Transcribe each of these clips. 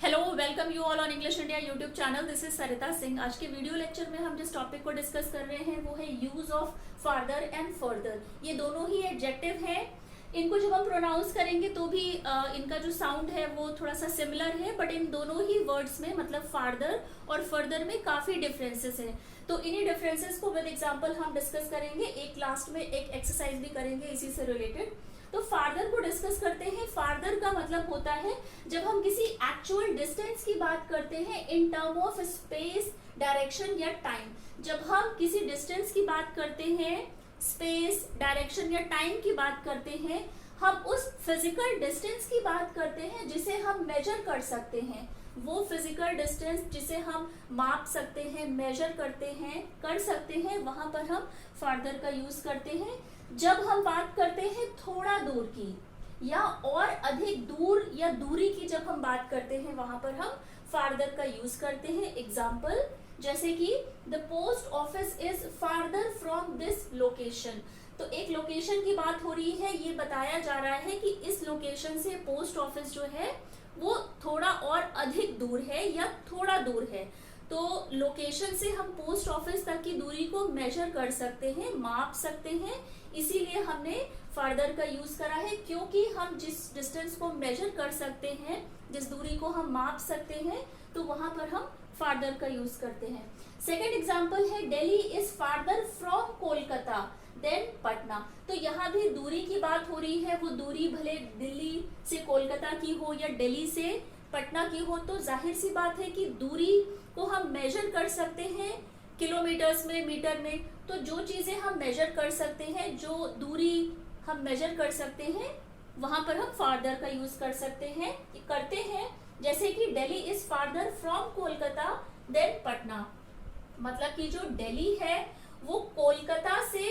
Hello, welcome you all on English India YouTube channel. This is Sarita Singh. आज के video lecture में हम जिस टॉपिक को डिस्कस कर रहे हैं वो है use of farther and further. ये दोनों ही एडजेक्टिव हैं। इनको जब हम प्रोनाउंस करेंगे तो भी इनका जो साउंड है वो थोड़ा सा सिमिलर है, बट इन दोनों ही वर्ड्स में मतलब फार्दर और फर्दर में काफी डिफरेंसेस हैं। तो इन्हीं डिफरेंसेस को विद एग्जांपल हम डिस्कस करेंगे। एक लास्ट में एक एक्सरसाइज भी करेंगे इसी से रिलेटेड। तो फार्दर को डिस्कस करते हैं। फार्दर का मतलब होता है जब हम किसी एक्चुअल डिस्टेंस की बात करते हैं in term of space, direction या टाइम। जब हम किसी डिस्टेंस की बात करते हैं, स्पेस, डायरेक्शन या टाइम की बात करते हैं, हम उस फिजिकल डिस्टेंस की बात करते हैं जिसे हम मेजर कर सकते हैं। वो फिजिकल डिस्टेंस जिसे हम माप सकते हैं, मेजर करते हैं, कर सकते हैं, वहां पर हम फार्दर का यूज करते हैं। जब हम बात करते हैं थोड़ा दूर की या और अधिक दूर या दूरी की जब हम बात करते हैं वहां पर हम फार्दर का यूज करते हैं। एग्जाम्पल जैसे कि the post office is farther from this location. तो एक लोकेशन की बात हो रही है, ये बताया जा रहा है कि इस लोकेशन से पोस्ट ऑफिस जो है वो थोड़ा और अधिक दूर है या थोड़ा दूर है। तो लोकेशन से हम पोस्ट ऑफिस तक की दूरी को मेजर कर सकते हैं, माप सकते हैं। इसीलिए हमने फार्दर का यूज करा है, क्योंकि हम जिस डिस्टेंस को मेजर कर सकते हैं, जिस दूरी को हम माप सकते हैं, तो वहां पर हम फार्दर का यूज करते हैं। सेकेंड एग्जाम्पल है Delhi is farther from Kolkata then Patna. तो यहाँ भी दूरी की बात हो रही है। वो दूरी भले दिल्ली से कोलकाता की हो या दिल्ली से पटना की हो, तो जाहिर सी बात है कि दूरी को हम मेजर कर सकते हैं किलोमीटर्स में, मीटर में। तो जो चीजें हम मेजर कर सकते हैं, जो दूरी हम मेजर कर सकते हैं, वहां पर हम फार्दर का यूज कर सकते हैं, करते हैं। जैसे कि Delhi is farther from Kolkata then Patna. मतलब कि जो दिल्ली है वो कोलकाता से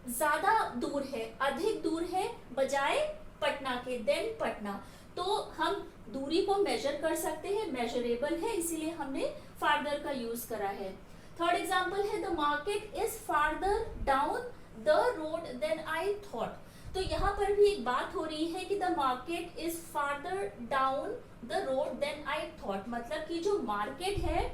ज्यादा दूर है, अधिक दूर है बजाय पटना के, देन पटना। तो हम दूरी को मेजर कर सकते हैं, मेजरेबल है, इसीलिए हमने फार्दर का यूज करा है। थर्ड एग्जाम्पल है the market is farther down the road then I thought. तो यहाँ पर भी एक बात हो रही है कि the market is farther down the road then I thought. मतलब कि जो मार्केट है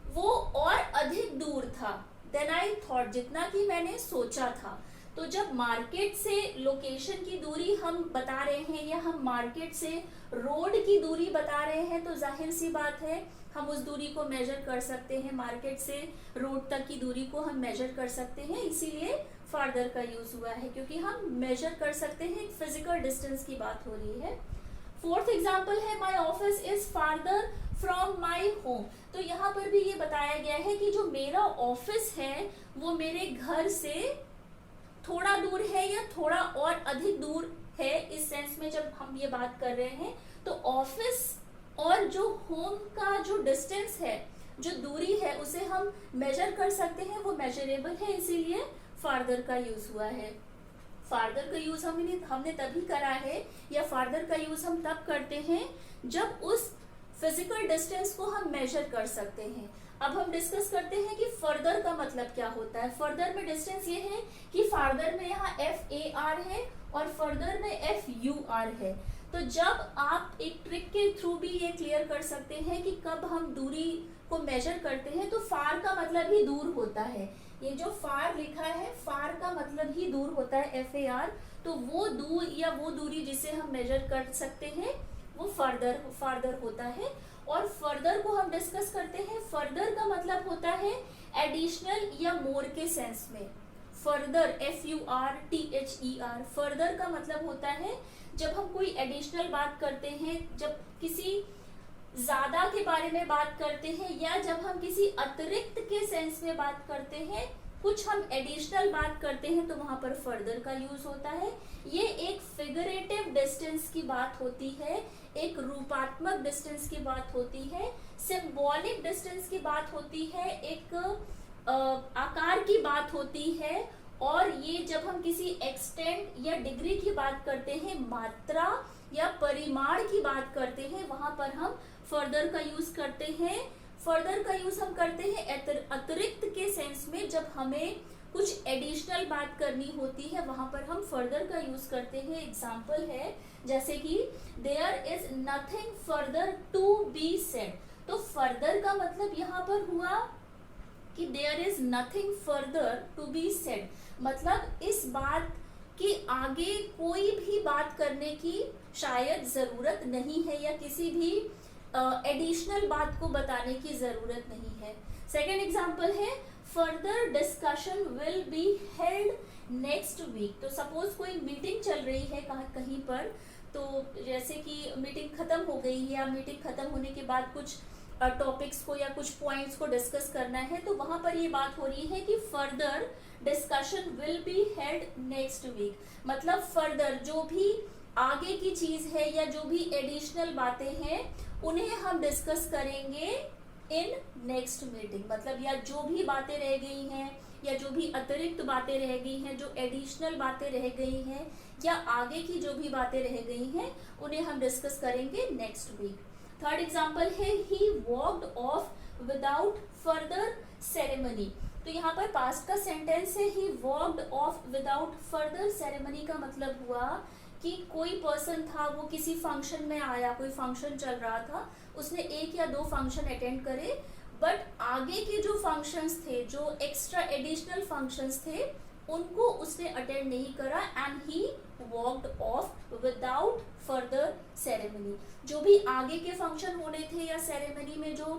वो और अधिक दूर था देन आई थॉट, जितना कि मैंने सोचा था। तो जब मार्केट से लोकेशन की दूरी हम बता रहे हैं या हम मार्केट से रोड की दूरी बता रहे हैं, तो जाहिर सी बात है हम उस दूरी को मेजर कर सकते हैं। मार्केट से रोड तक की दूरी को हम मेजर कर सकते हैं, इसीलिए फार्दर का यूज हुआ है, क्योंकि हम मेजर कर सकते हैं, फिजिकल डिस्टेंस की बात हो रही है। फोर्थ एग्जाम्पल है my office is farther from my home. तो यहाँ पर भी ये बताया गया है कि जो मेरा ऑफिस है वो मेरे घर से थोड़ा दूर है या थोड़ा और अधिक दूर है। इस सेंस में जब हम ये बात कर रहे हैं तो ऑफिस और जो होम का जो डिस्टेंस है, जो दूरी है, उसे हम मेजर कर सकते हैं, वो मेजरेबल है, इसीलिए फार्दर का यूज हुआ है। फार्दर का यूज हमने तभी करा है, या फार्दर का यूज हम तब करते हैं जब उस फिजिकल डिस्टेंस को हम मेजर कर सकते हैं। अब हम डिस्कस करते हैं कि फर्दर का मतलब क्या होता है। फर्दर में डिस्टेंस ये है कि फार्दर में यहाँ FAR है और फर्दर में FUR है। तो जब आप एक ट्रिक के थ्रू भी ये क्लियर कर सकते हैं कि कब हम दूरी को मेजर करते हैं, तो फार का मतलब ही दूर होता है। ये जो फार लिखा है, फार का मतलब ही दूर होता है, FAR। तो वो दूर या वो दूरी जिसे हम मेजर कर सकते हैं वो फार्दर होता है। और फर्दर को हम डिस्कस करते हैं। फर्दर का मतलब होता है एडिशनल या मोर के सेंस में। फर्दर FURTHER, फर्दर का मतलब होता है जब हम कोई एडिशनल बात करते हैं, जब किसी ज्यादा के बारे में बात करते हैं, या जब हम किसी अतिरिक्त के सेंस में बात करते हैं, कुछ हम एडिशनल बात करते हैं, तो वहां पर फर्दर का यूज होता है। ये एक फिगरेटिव डिस्टेंस की बात होती है, एक रूपात्मक डिस्टेंस की बात होती है, सिंबॉलिक डिस्टेंस की बात होती है, एक आकार की बात होती है। और ये जब हम किसी एक्सटेंट या डिग्री की बात करते हैं, मात्रा या परिमाण की बात करते हैं, वहां पर हम फर्दर का यूज करते हैं। फर्दर का यूज हम करते हैं अतिरिक्त के सेंस में, जब हमें कुछ एडिशनल बात करनी होती है, वहां पर हम फर्दर का यूज करते हैं। एग्जाम्पल है जैसे कि there is nothing further to be said. तो फर्दर का मतलब यहाँ पर हुआ कि there is nothing further to be said, मतलब इस बात के आगे कोई भी बात करने की शायद जरूरत नहीं है या किसी भी एडिशनल बात को बताने की जरूरत नहीं है। सेकेंड एग्जाम्पल है further discussion will be held next week. तो सपोज कोई मीटिंग चल रही है कहीं पर, तो जैसे कि मीटिंग खत्म हो गई है या मीटिंग खत्म होने के बाद कुछ टॉपिक्स को या कुछ पॉइंट्स को डिस्कस करना है, तो वहां पर ये बात हो रही है कि further discussion will be held next week, मतलब फर्दर जो भी आगे की चीज है या जो भी एडिशनल बातें हैं उन्हें हम डिस्कस करेंगे इन नेक्स्ट मीटिंग, मतलब या जो भी बातें रह गई हैं या जो भी अतिरिक्त बातें रह गई हैं, जो एडिशनल बातें रह गई हैं या आगे की जो भी बातें रह गई हैं उन्हें हम डिस्कस करेंगे नेक्स्ट वीक। थर्ड एग्जाम्पल है he walked off without further ceremony. तो यहाँ पर पास्ट का सेंटेंस है he walked off without further ceremony का मतलब हुआ कि कोई पर्सन था, वो किसी फंक्शन में आया, कोई फंक्शन चल रहा था, उसने एक या दो फंक्शन अटेंड करे, बट आगे के जो फंक्शंस थे, जो एक्स्ट्रा एडिशनल फंक्शंस थे, उनको उसने अटेंड नहीं करा and he walked off without further ceremony. जो भी आगे के फंक्शन होने थे या सेरेमनी में जो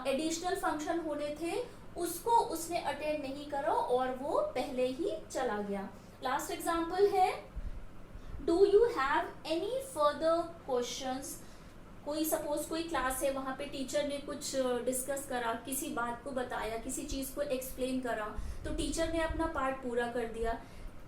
एडिशनल फंक्शन होने थे उसको उसने अटेंड नहीं करा और वो पहले ही चला गया। लास्ट एग्जाम्पल है do you have any further questions. कोई सपोज कोई क्लास है, वहां पे टीचर ने कुछ डिस्कस करा, किसी बात को बताया, किसी चीज को एक्सप्लेन करा, तो टीचर ने अपना पार्ट पूरा कर दिया।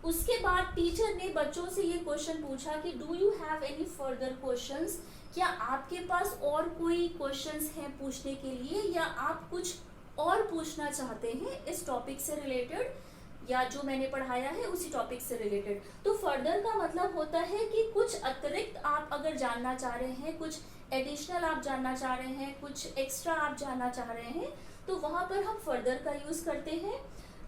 उसके बाद टीचर ने बच्चों से ये क्वेश्चन पूछा कि do you have any further questions, क्या आपके पास और कोई क्वेश्चंस हैं पूछने के लिए या आप कुछ और पूछना चाहते हैं इस टॉपिक से रिलेटेड या जो मैंने पढ़ाया है उसी टॉपिक से रिलेटेड। तो फर्दर का मतलब होता है कि कुछ अतिरिक्त आप अगर जानना चाह रहे हैं, कुछ एडिशनल आप जानना चाह रहे हैं, कुछ एक्स्ट्रा आप जानना चाह रहे हैं, तो वहां पर हम फर्दर का यूज करते हैं।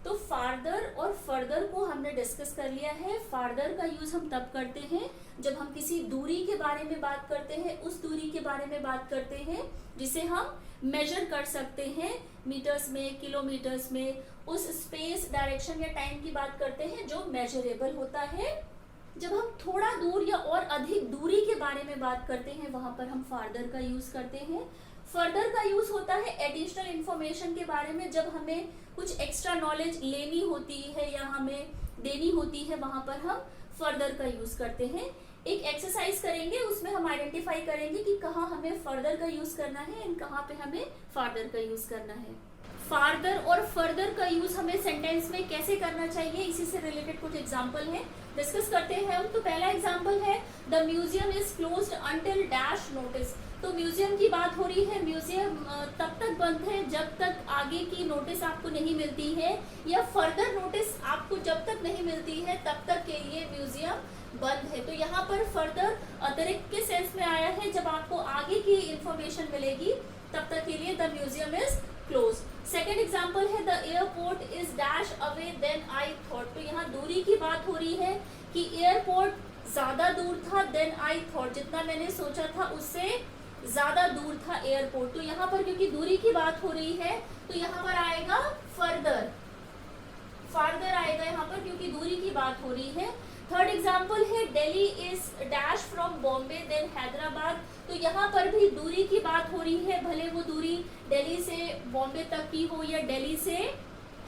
तो फार्दर और फर्दर को हमने डिस्कस कर लिया है। फार्दर का यूज हम तब करते हैं जब हम किसी दूरी के बारे में बात करते हैं, उस दूरी के बारे में बात करते हैं जिसे हम मेजर कर सकते हैं मीटर्स में, किलोमीटर्स में, उस स्पेस, डायरेक्शन या टाइम की बात करते हैं जो मेजरेबल होता है। जब हम थोड़ा दूर या और अधिक दूरी के बारे में बात करते हैं वहां पर हम फार्दर का यूज करते हैं। फर्दर का यूज होता है एडिशनल इंफॉर्मेशन के बारे में, जब हमें कुछ एक्स्ट्रा नॉलेज लेनी होती है या हमें देनी होती है, वहां पर हम फर्दर का यूज करते हैं। एक एक्सरसाइज करेंगे, उसमें हम आइडेंटिफाई करेंगे कि कहाँ हमें फर्दर का यूज करना है एंड कहाँ पे हमें फार्दर का यूज करना है। फार्दर और फर्दर का यूज हमें सेंटेंस में कैसे करना चाहिए, इसी से रिलेटेड कुछ एग्जाम्पल हैं, डिस्कस करते हैं हम। तो पहला एग्जाम्पल है the museum is closed until dash notice. तो म्यूजियम की बात हो रही है, म्यूजियम तब तक बंद है जब तक आगे की नोटिस आपको नहीं मिलती है या फर्दर नोटिस आपको जब तक नहीं मिलती है तब तक के लिए म्यूजियम बंद है। तो यहाँ पर फर्दर अतिरिक्त के सेंस में आया है, जब आपको आगे की इंफॉर्मेशन मिलेगी तब तक के लिए the museum is close. Second example है the airport is dash away then I thought. तो यहाँ दूरी की बात हो रही है कि एयरपोर्ट ज्यादा दूर था देन आई थॉट, जितना मैंने सोचा था उससे ज्यादा दूर था एयरपोर्ट। तो यहाँ पर क्योंकि दूरी की बात हो रही है तो यहाँ पर आएगा फर्दर, फार्दर आएगा यहाँ पर क्योंकि दूरी की बात हो रही है। थर्ड एग्जाम्पल है Delhi is dash from Bombay then Hyderabad. तो यहाँ पर भी दूरी की बात हो रही है, भले वो दूरी दिल्ली से बॉम्बे तक की हो या दिल्ली से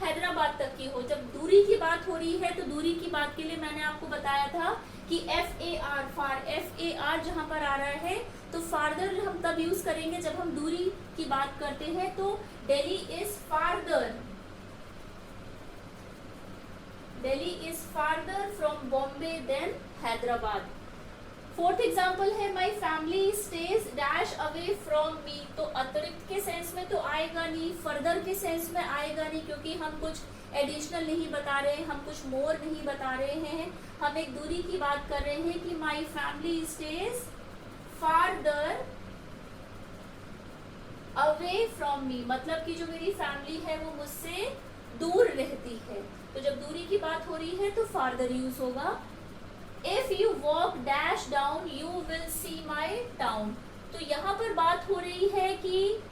हैदराबाद तक की हो। जब दूरी की बात हो रही है तो दूरी की बात के लिए मैंने आपको बताया था कि FAR, फार, FAR जहाँ पर आ रहा है तो फार्दर हम तब यूज करेंगे जब हम दूरी की बात करते हैं। तो Delhi is farther, Delhi is farther from Bombay then Hyderabad. Fourth example है my family stays dash away from me. तो अतिरिक्त के सेंस में तो आएगा नहीं, फर्दर के सेंस में आएगा नहीं, क्योंकि हम कुछ एडिशनल नहीं बता रहे हैं, हम कुछ मोर नहीं बता रहे हैं, हम एक दूरी की बात कर रहे हैं कि माई family stage farther away from मी, मतलब कि जो मेरी फैमिली है वो मुझसे दूर रहती है। तो जब दूरी की बात हो रही है तो फार्दर यूज होगा। If you walk dash down you will see my town. तो यहाँ पर बात हो रही है कि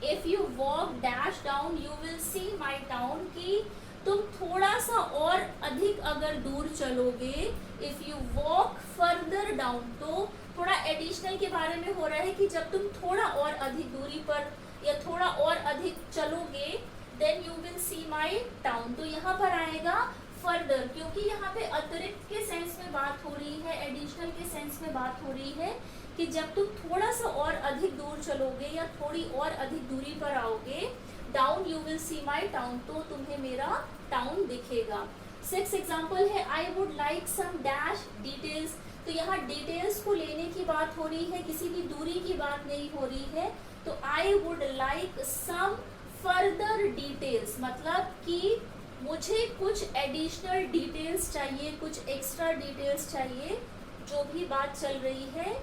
if you walk dash down you will see my town, कि तुम थोड़ा सा और अधिक अगर दूर चलोगे, if you walk further down, तो थोड़ा एडिशनल के बारे में हो रहा है कि जब तुम थोड़ा और अधिक दूरी पर या थोड़ा और अधिक चलोगे, then you will see my town. तो यहाँ पर आएगा फर्दर, क्योंकि यहाँ पे अतिरिक्त के सेंस में बात हो रही है, एडिशनल के सेंस में बात हो रही है कि जब तुम थोड़ा सा और अधिक दूर चलोगे या थोड़ी और अधिक दूरी पर आओगे, down you will see my town, तो तुम्हें मेरा टाउन दिखेगा। 6 एग्जाम्पल है, I would like some dash details. तो यहाँ डिटेल्स को लेने की बात हो रही है, किसी भी दूरी की बात नहीं हो रही है। तो I would like some further details, मतलब कि मुझे कुछ एडिशनल डिटेल्स चाहिए, कुछ एक्स्ट्रा डिटेल्स चाहिए, जो भी बात चल रही है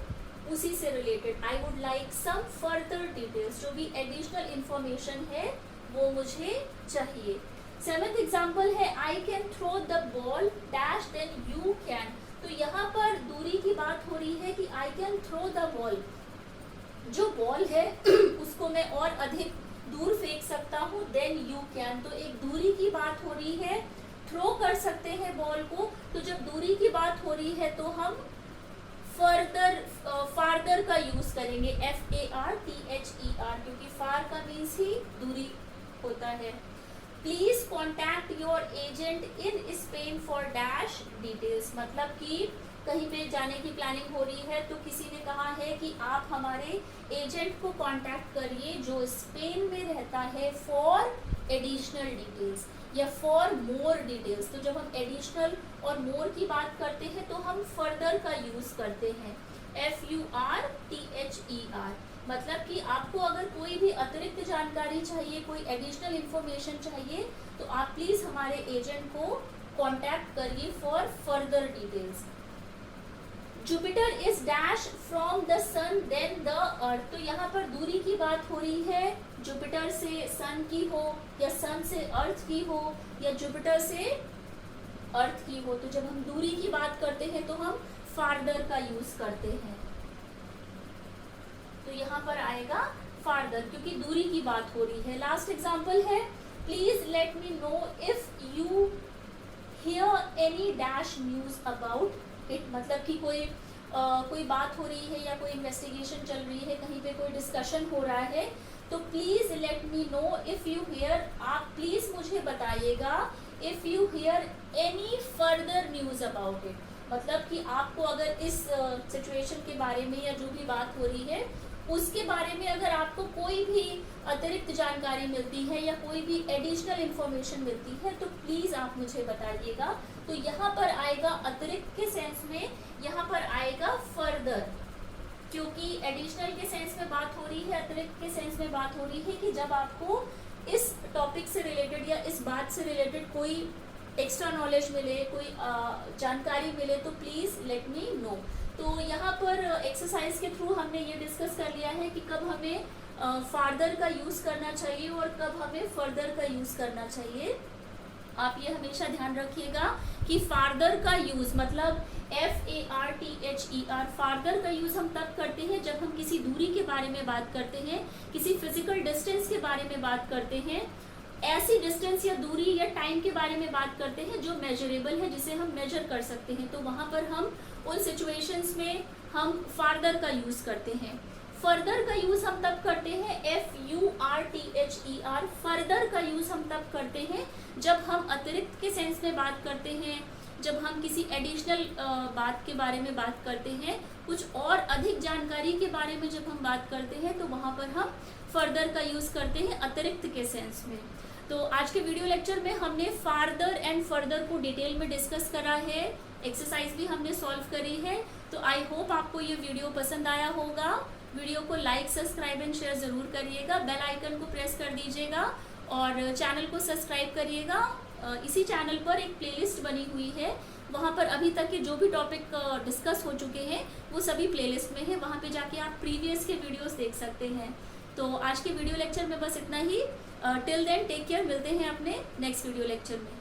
उसी से related. I would like some further details, जो भी एडिशनल इंफॉर्मेशन है वो मुझे चाहिए। 7th एग्जाम्पल है, I can throw the ball dash then you can. तो यहाँ पर दूरी की बात हो रही है कि I can throw the ball, जो बॉल है उसको मैं और अधिक दूर फेंक सकता हूँ, देन यू कैन। तो एक दूरी की बात हो रही है, थ्रो कर सकते हैं बॉल को। तो जब दूरी की बात हो रही है तो हम फार्दर का यूज करेंगे, FARTHER, क्योंकि फार का मीन्स ही दूरी होता है। Please contact your agent in Spain for dash details, मतलब कि कहीं पे जाने की प्लानिंग हो रही है तो किसी ने कहा है कि आप हमारे एजेंट को कांटेक्ट करिए जो स्पेन में रहता है, फॉर एडिशनल डिटेल्स या फॉर मोर डिटेल्स। तो जब हम एडिशनल और मोर की बात करते हैं तो हम फर्दर का यूज करते हैं, FURTHER, मतलब कि आपको अगर कोई भी अतिरिक्त जानकारी चाहिए, कोई एडिशनल इंफॉर्मेशन चाहिए, तो आप प्लीज हमारे एजेंट को कांटेक्ट करिए for further details. Jupiter is dash from the sun than the earth. तो यहाँ पर दूरी की बात हो रही है, जुपिटर से सन की हो या सन से अर्थ की हो या जुपिटर से अर्थ की हो। तो जब हम दूरी की बात करते हैं तो हम फार्दर का यूज करते हैं। तो यहाँ पर आएगा फार्दर, क्योंकि दूरी की बात हो रही है। लास्ट एग्जाम्पल है, please let me know if you here any dash news about it, मतलब कि कोई बात हो रही है या कोई इन्वेस्टिगेशन चल रही है, कहीं पे कोई डिस्कशन हो रहा है, तो please let me know if you here, आप प्लीज मुझे बताइएगा, if you here any further news about it, मतलब कि आपको अगर इस सिचुएशन के बारे में या जो भी बात हो रही है उसके बारे में अगर आपको कोई भी अतिरिक्त जानकारी मिलती है या कोई भी एडिशनल इंफॉर्मेशन मिलती है तो प्लीज आप मुझे बताइएगा। तो यहाँ पर आएगा अतिरिक्त के सेंस में, यहाँ पर आएगा फर्दर, क्योंकि एडिशनल के सेंस में बात हो रही है, अतिरिक्त के सेंस में बात हो रही है कि जब आपको इस टॉपिक से रिलेटेड या इस बात से रिलेटेड कोई एक्स्ट्रा नॉलेज मिले, कोई जानकारी मिले, तो प्लीज लेट मी नो। तो यहाँ पर एक्सरसाइज के थ्रू हमने ये डिस्कस कर लिया है कि कब हमें फार्दर का यूज़ करना चाहिए और कब हमें फर्दर का यूज़ करना चाहिए। आप ये हमेशा ध्यान रखिएगा कि फार्दर का यूज़ मतलब FARTHER, फार्दर का यूज़ हम तब करते हैं जब हम किसी दूरी के बारे में बात करते हैं, किसी फिजिकल डिस्टेंस के बारे में बात करते हैं, ऐसी डिस्टेंस या दूरी या टाइम के बारे में बात करते हैं जो मेजरेबल है, जिसे हम मेजर कर सकते हैं। तो वहाँ पर हम उन सिचुएशंस में हम फार्दर का यूज़ करते हैं। फर्दर का यूज़ हम तब करते हैं FURTHER, फर्दर का यूज़ हम तब करते हैं जब हम अतिरिक्त के सेंस में बात करते हैं, जब हम किसी एडिशनल बात के बारे में बात करते हैं, कुछ और अधिक जानकारी के बारे में जब हम बात करते हैं तो वहाँ पर हम फर्दर का यूज़ करते हैं अतिरिक्त के सेंस में। तो आज के वीडियो लेक्चर में हमने फार्दर एंड फर्दर को डिटेल में डिस्कस करा है, एक्सरसाइज भी हमने सॉल्व करी है। तो आई होप आपको ये वीडियो पसंद आया होगा। वीडियो को लाइक, सब्सक्राइब एंड शेयर ज़रूर करिएगा, बेल आइकन को प्रेस कर दीजिएगा और चैनल को सब्सक्राइब करिएगा। इसी चैनल पर एक प्लेलिस्ट बनी हुई है, वहाँ पर अभी तक के जो भी टॉपिक डिस्कस हो चुके हैं वो सभी प्लेलिस्ट में है, वहाँ पे जाके आप प्रीवियस के वीडियोस देख सकते हैं। तो आज के वीडियो लेक्चर में बस इतना ही। टिल देन टेक केयर, मिलते हैं अपने नेक्स्ट वीडियो लेक्चर में।